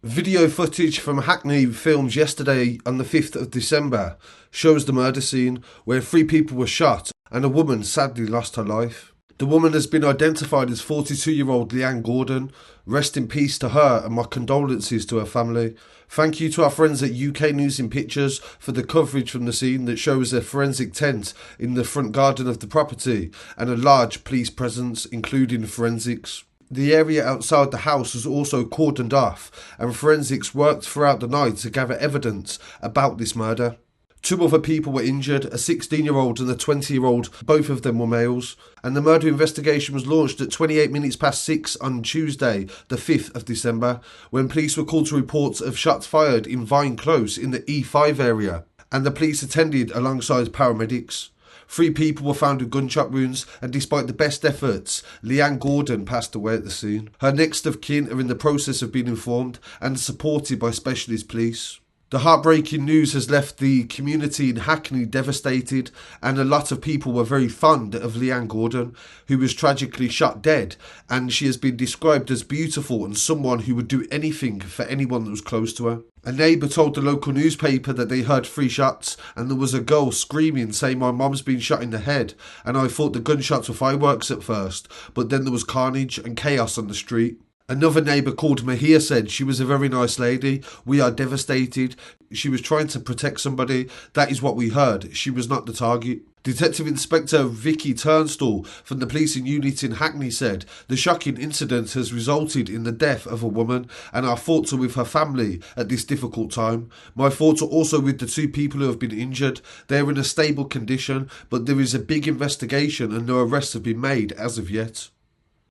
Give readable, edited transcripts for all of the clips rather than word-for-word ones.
Video footage from Hackney filmed yesterday on the 5th of December shows the murder scene where three people were shot and a woman sadly lost her life. The woman has been identified as 42-year-old Leanne Gordon. Rest in peace to her and my condolences to her family. Thank you to our friends at UK News in Pictures for the coverage from the scene that shows a forensic tent in the front garden of the property and a large police presence including forensics. The area outside the house was also cordoned off and forensics worked throughout the night to gather evidence about this murder. Two other people were injured, a 16-year-old and a 20-year-old, both of them were males, and the murder investigation was launched at 28 minutes past 6 on Tuesday, the 5th of December, when police were called to reports of shots fired in Vine Close in the E5 area, and the police attended alongside paramedics. Three people were found with gunshot wounds, and despite the best efforts, Leanne Gordon passed away at the scene. Her next of kin are in the process of being informed and supported by specialist police. The heartbreaking news has left the community in Hackney devastated, and a lot of people were very fond of Leanne Gordon, who was tragically shot dead, and she has been described as beautiful and someone who would do anything for anyone that was close to her. A neighbour told the local newspaper that they heard 3 shots and there was a girl screaming saying my mom's been shot in the head, and I thought the gunshots were fireworks at first, but then there was carnage and chaos on the street. Another neighbour called Mahia said she was a very nice lady. We are devastated. She was trying to protect somebody. That is what we heard. She was not the target. Detective Inspector Vicky Turnstall from the policing unit in Hackney said the shocking incident has resulted in the death of a woman and our thoughts are with her family at this difficult time. My thoughts are also with the 2 people who have been injured. They are in a stable condition, but there is a big investigation and no arrests have been made as of yet.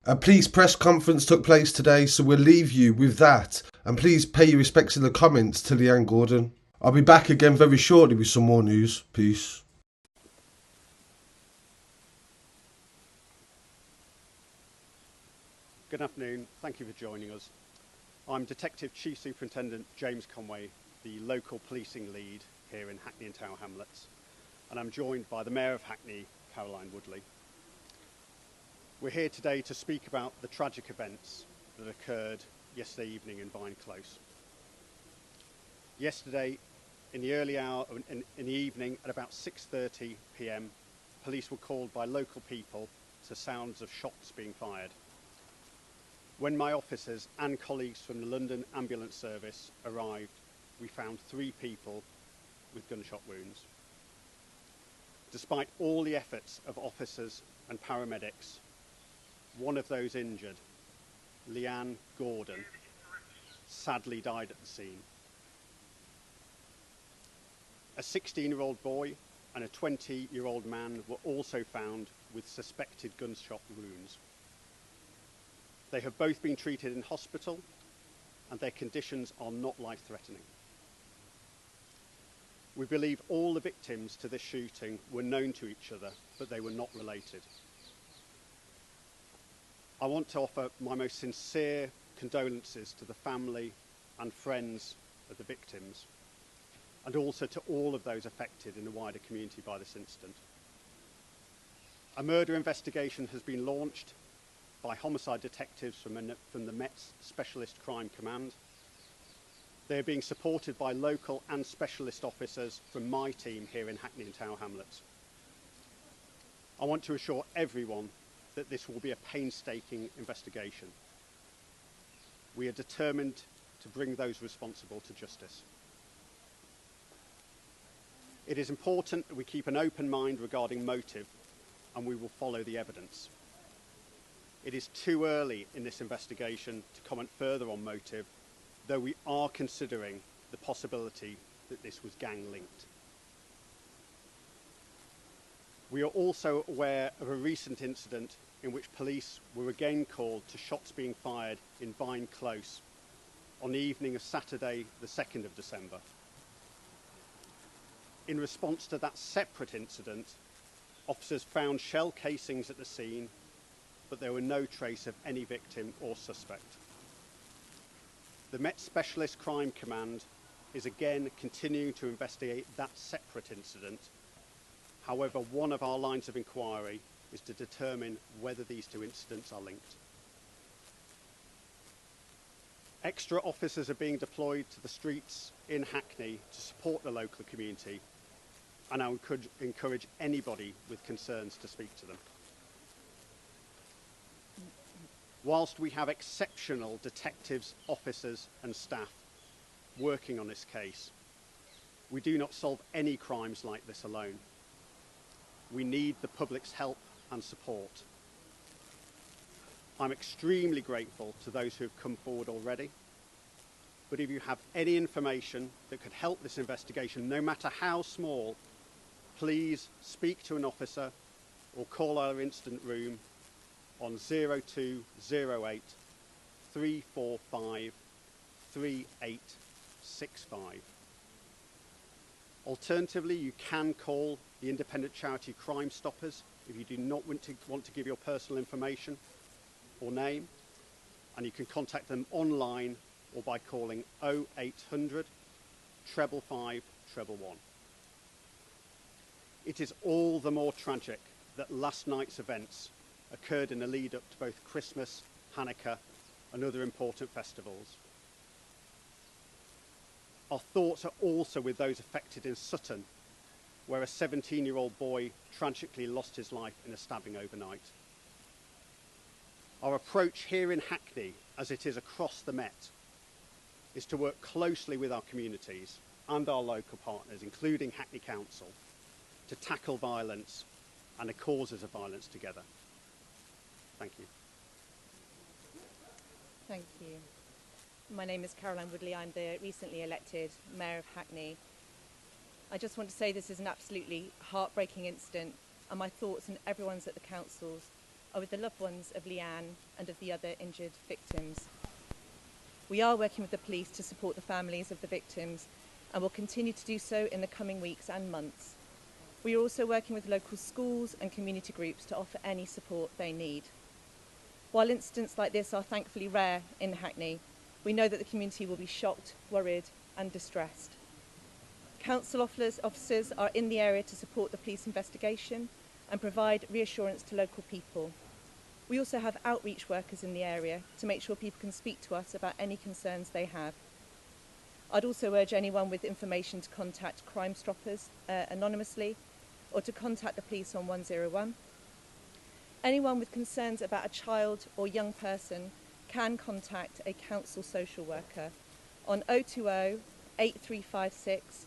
A police press conference took place today, so we'll leave you with that. And please pay your respects in the comments to Leanne Gordon. I'll be back again very shortly with some more news. Peace. Good afternoon, thank you for joining us. I'm Detective Chief Superintendent James Conway, the local policing lead here in Hackney and Tower Hamlets, and I'm joined by the Mayor of Hackney, Caroline Woodley. We're here today to speak about the tragic events that occurred yesterday evening in Vine Close. Yesterday, in the early hour, in the evening at about 6:30 p.m, police were called by local people to sounds of shots being fired. When my officers and colleagues from the London Ambulance Service arrived, we found 3 people with gunshot wounds. Despite all the efforts of officers and paramedics, one of those injured, Leanne Gordon, sadly died at the scene. A 16-year-old boy and a 20-year-old man were also found with suspected gunshot wounds. They have both been treated in hospital and their conditions are not life-threatening. We believe all the victims to this shooting were known to each other, but they were not related. I want to offer my most sincere condolences to the family and friends of the victims, and also to all of those affected in the wider community by this incident. A murder investigation has been launched by homicide detectives from the Met's Specialist Crime Command. They are being supported by local and specialist officers from my team here in Hackney and Tower Hamlets. I want to assure everyone that this will be a painstaking investigation. We are determined to bring those responsible to justice. It is important that we keep an open mind regarding motive, and we will follow the evidence. It is too early in this investigation to comment further on motive, though we are considering the possibility that this was gang-linked. We are also aware of a recent incident in which police were again called to shots being fired in Vine Close on the evening of Saturday, the 2nd of December. In response to that separate incident, officers found shell casings at the scene, but there were no trace of any victim or suspect. The Met Specialist Crime Command is again continuing to investigate that separate incident. However, one of our lines of inquiry is to determine whether these 2 incidents are linked. Extra officers are being deployed to the streets in Hackney to support the local community, and I would encourage anybody with concerns to speak to them. Whilst we have exceptional detectives, officers and staff working on this case, we do not solve any crimes like this alone. We need the public's help and support. I'm extremely grateful to those who have come forward already, but if you have any information that could help this investigation, no matter how small, please speak to an officer or call our incident room on 0208 345 3865. Alternatively, you can call the independent charity Crime Stoppers if you do not want to give your personal information or name, and you can contact them online or by calling 0800 555 111. It is all the more tragic that last night's events occurred in the lead up to both Christmas, Hanukkah and other important festivals. Our thoughts are also with those affected in Sutton, where a 17-year-old boy tragically lost his life in a stabbing overnight. Our approach here in Hackney, as it is across the Met, is to work closely with our communities and our local partners, including Hackney Council, to tackle violence and the causes of violence together. Thank you. Thank you. My name is Caroline Woodley. I'm the recently elected Mayor of Hackney. I just want to say this is an absolutely heartbreaking incident, and my thoughts and everyone's at the councils are with the loved ones of Leanne and of the other injured victims. We are working with the police to support the families of the victims and will continue to do so in the coming weeks and months. We are also working with local schools and community groups to offer any support they need. While incidents like this are thankfully rare in Hackney, we know that the community will be shocked, worried and distressed. Council officers are in the area to support the police investigation and provide reassurance to local people. We also have outreach workers in the area to make sure people can speak to us about any concerns they have. I'd also urge anyone with information to contact Crime Stoppers anonymously or to contact the police on 101. Anyone with concerns about a child or young person can contact a council social worker on 020 8356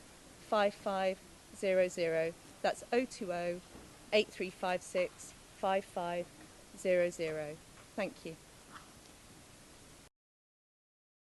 5500. That's 020 8356 5500. Thank you.